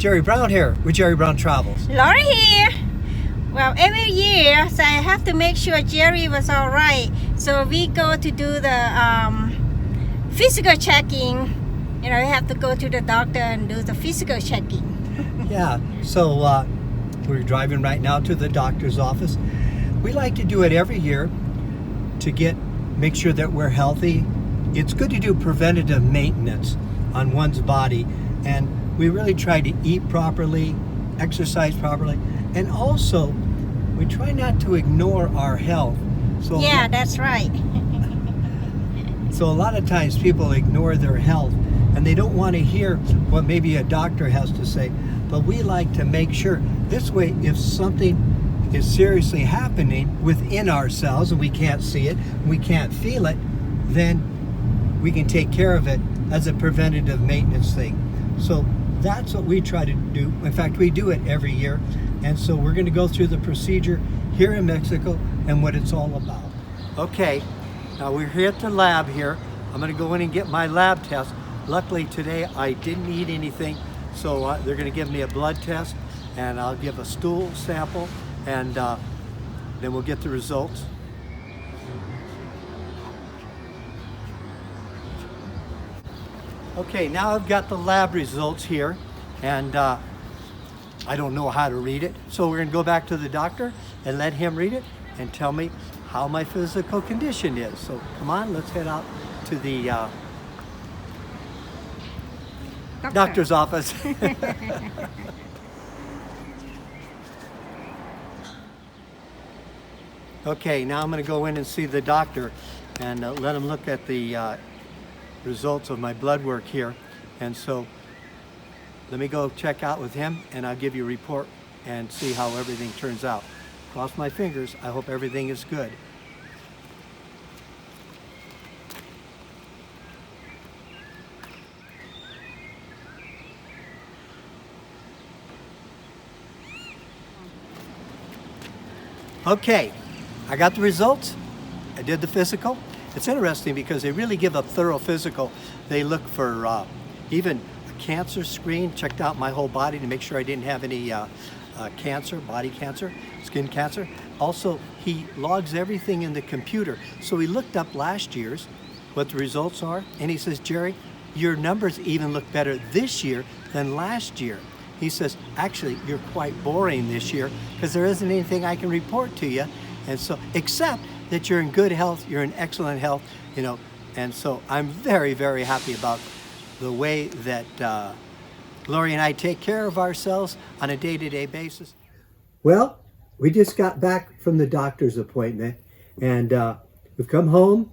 Jerry Brown here with Jerry Brown Travels. Laura here. Well, every year, so I have to make sure Jerry was all right. So we go to do the physical checking. You know, we have to go to the doctor and do the physical checking. Yeah, so we're driving right now to the doctor's office. We like to do it every year to make sure that we're healthy. It's good to do preventative maintenance on one's body, and we really try to eat properly, exercise properly, and also we try not to ignore our health. So Yeah, that's right. So a lot of times people ignore their health and they don't want to hear what maybe a doctor has to say, but we like to make sure this way, if something is seriously happening within ourselves and we can't see it, we can't feel it, then we can take care of it as a preventative maintenance thing. So that's what we try to do. In fact, we do it every year. And so we're going to go through the procedure here in Mexico and what it's all about. Okay, now we're here at the lab here. I'm going to go in and get my lab test. Luckily today I didn't eat anything, so they're going to give me a blood test, and I'll give a stool sample, and then we'll get the results. Okay, now I've got the lab results here, and I don't know how to read it. So we're gonna go back to the doctor and let him read it and tell me how my physical condition is. So come on, let's head out to the doctor's office. Okay, now I'm gonna go in and see the doctor and let him look at the results of my blood work here. And so let me go check out with him, and I'll give you a report and see how everything turns out. Cross my fingers. I hope everything is good. Okay, I got the results. I did the physical. It's interesting because they really give a thorough physical. They look for even a cancer screen, checked out my whole body to make sure I didn't have any cancer, body cancer, skin cancer. Also, he logs everything in the computer. So he looked up last year's, what the results are, and he says, Jerry, your numbers even look better this year than last year. He says, actually, you're quite boring this year because there isn't anything I can report to you. And so, except that you're in good health, you're in excellent health, you know, and so I'm very, very happy about the way that Lori and I take care of ourselves on a day-to-day basis. Well, we just got back from the doctor's appointment, and we've come home,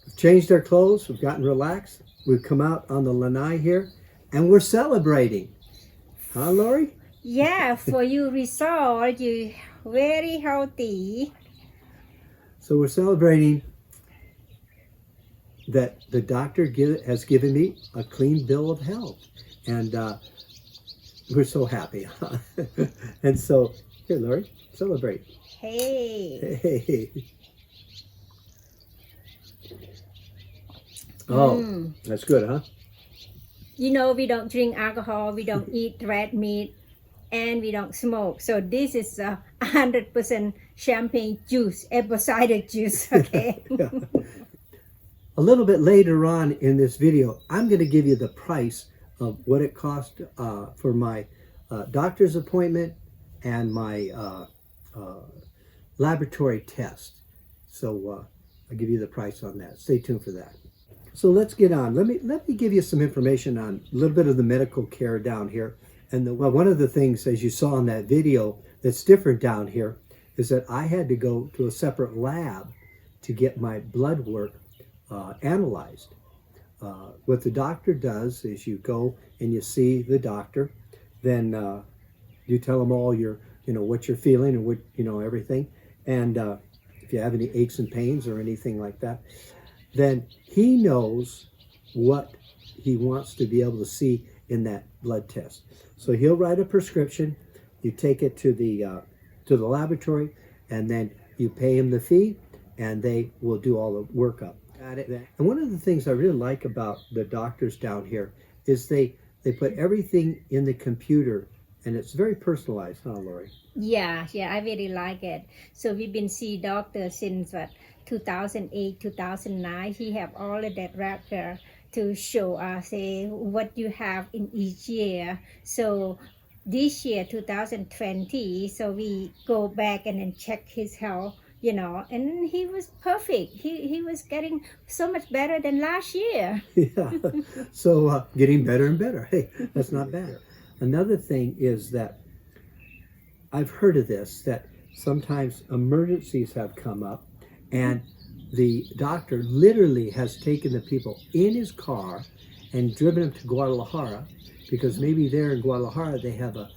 we've changed our clothes, we've gotten relaxed, we've come out on the lanai here, and we're celebrating. Huh, Lori? Yeah, for your result, you very healthy. So we're celebrating that the doctor has given me a clean bill of health, and we're so happy. And so, here, Lori, celebrate. Hey. Hey. Oh, that's good, huh? You know, we don't drink alcohol, we don't eat red meat, and we don't smoke. So this is 100% champagne juice, apple cider juice, okay? Yeah. A little bit later on in this video, I'm going to give you the price of what it cost for my doctor's appointment and my laboratory test. So I'll give you the price on that. Stay tuned for that. So let's get on. Let me give you some information on a little bit of the medical care down here. And well, one of the things, as you saw in that video, that's different down here is that I had to go to a separate lab to get my blood work analyzed. What the doctor does is you go and you see the doctor, then you tell them all what you're feeling and what, everything. And if you have any aches and pains or anything like that, then he knows what he wants to be able to see in that blood test. So he'll write a prescription, you take it to the laboratory, and then you pay him the fee, and they will do all the workup. And one of the things I really like about the doctors down here is they They put everything in the computer, and it's very personalized, huh, Lori? Yeah, I really like it. So we've been see doctor since what 2008, 2009. He have all of that record to show us what you have in each year. So this year 2020, so we go back and then check his health, and he was perfect. He was getting so much better than last year. Yeah. So getting better and better. Hey, that's not bad. Another thing is that I've heard of this, that sometimes emergencies have come up and the doctor literally has taken the people in his car and driven them to Guadalajara, because maybe there in Guadalajara they have a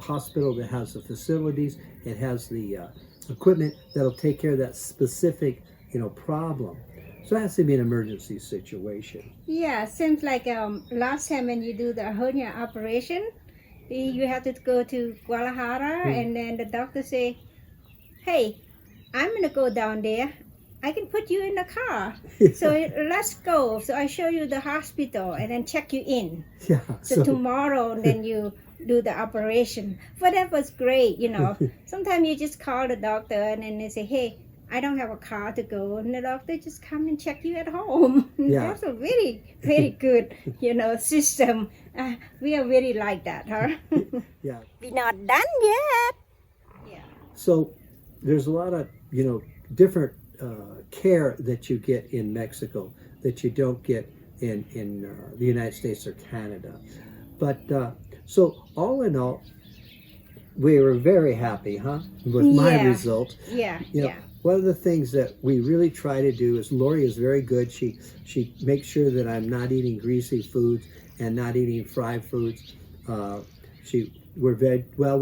hospital that has the facilities, it has the equipment that'll take care of that specific problem. So it has to be an emergency situation. Yeah, seems like last time when you do the hernia operation, you have to go to Guadalajara, and then the doctor say, "Hey, I'm gonna go down there. I can put you in the car. So let's go. So I show you the hospital and then check you in. Yeah. So tomorrow, then you do the operation." But that was great, Sometimes you just call the doctor and then they say, "Hey, I don't have a car to go," and the doctor just come and check you at home. Yeah. That's a very, very good, system. We are really like that, huh? Yeah. We're not done yet. Yeah. So there's a lot of different care that you get in Mexico that you don't get in the United States or Canada. But so all in all, we were very happy, huh, with my result. Yeah. One of the things that we really try to do is, Lori is very good. She makes sure that I'm not eating greasy foods and not eating fried foods. We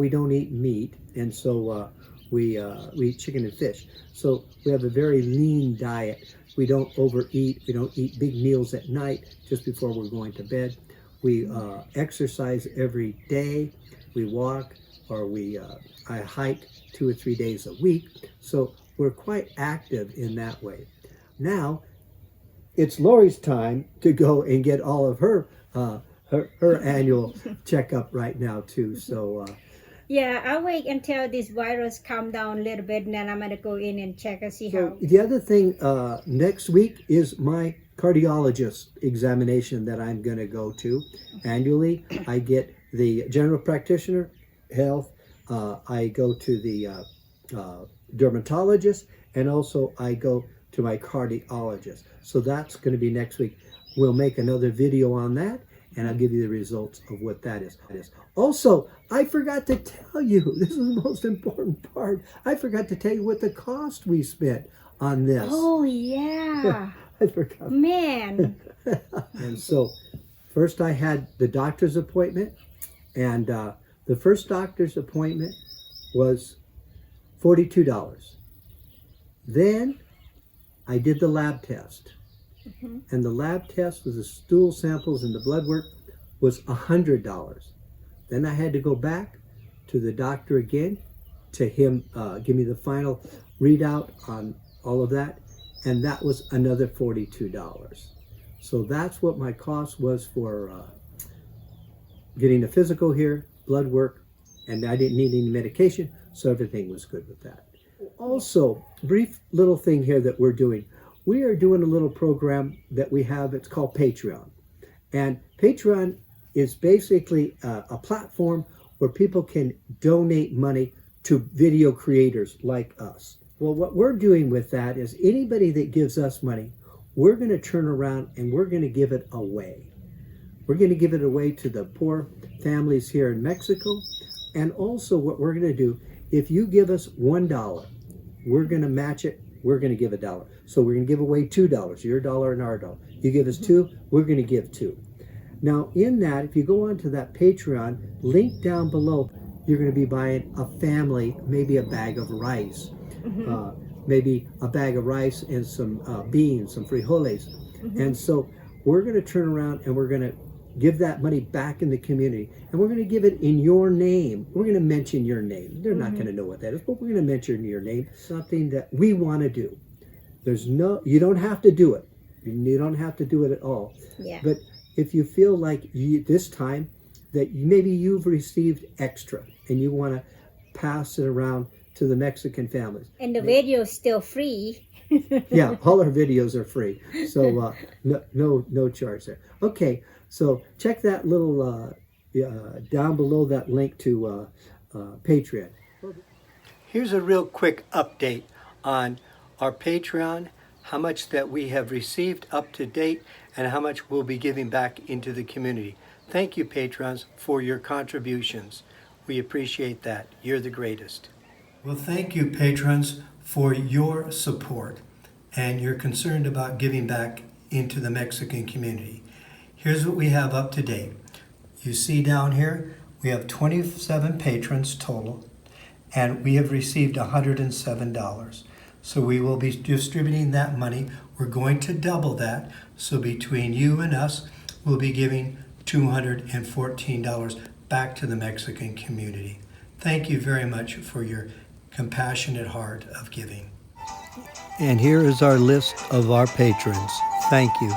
don't eat meat, and so we eat chicken and fish. So we have a very lean diet. We don't overeat. We don't eat big meals at night just before we're going to bed. We exercise every day. We walk, or I hike 2 or 3 days a week. So we're quite active in that way. Now, it's Lori's time to go and get all of her annual checkup right now too. So yeah, I'll wait until this virus calm down a little bit, and then I'm gonna go in and check and see how. The other thing, next week is my cardiologist examination that I'm gonna go to annually. I get the general practitioner health. I go to the dermatologist, and also I go to my cardiologist. So that's going to be next week. We'll make another video on that, and I'll give you the results of what that is. Also, I forgot to tell you, this is the most important part, I forgot to tell you what the cost we spent on this. Oh, yeah. I forgot. Man. And so, first I had the doctor's appointment, and the first doctor's appointment was $42. Then I did the lab test. And the lab test with the stool samples and the blood work was $100. Then I had to go back to the doctor again to him give me the final readout on all of that, and that was another $42. So that's what my cost was for getting the physical here, blood work, and I didn't need any medication, so everything was good with that. Also, brief little thing here that we're doing. We are doing a little program that we have, it's called Patreon. And Patreon is basically a platform where people can donate money to video creators like us. Well, what we're doing with that is anybody that gives us money, we're going to turn around and we're going to give it away. We're going to give it away to the poor families here in Mexico. And also what we're going to do, if you give us $1, we're going to match it. We're going to give $1. So we're going to give away $2, your dollar and our dollar. You give us $2, we're going to give $2. Now in that, if you go onto that Patreon, link down below, you're going to be buying a family, maybe a bag of rice, maybe a bag of rice and some beans, some frijoles. And so we're going to turn around and we're going to give that money back in the community, and we're going to give it in your name. We're going to mention your name. They're not going to know what that is, but we're going to mention your name. Something that we want to do. You don't have to do it. You don't have to do it at all. Yeah. But if you feel like this time that maybe you've received extra and you want to pass it around to the Mexican families. And the video is still free. Yeah, all our videos are free, so no charge there. Okay, so check that little down below that link to Patreon. Here's a real quick update on our Patreon, how much that we have received up to date, and how much we'll be giving back into the community. Thank you, patrons, for your contributions. We appreciate that. You're the greatest. Well, thank you, patrons, for your support, and you're concerned about giving back into the Mexican community. Here's what we have up to date. You see down here, we have 27 patrons total, and we have received $107. So we will be distributing that money. We're going to double that. So between you and us, we'll be giving $214 back to the Mexican community. Thank you very much for your compassionate heart of giving. And here is our list of our patrons. Thank you.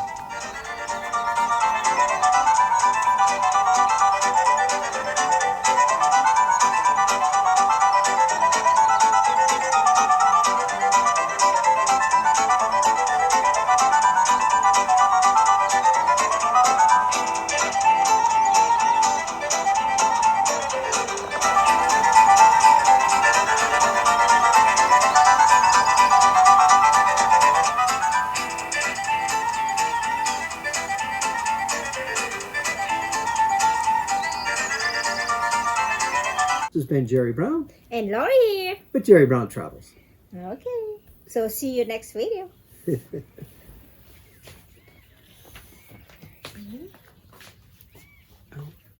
This has been Jerry Brown. And Lori here. With Jerry Brown Travels. Okay. So see you next video.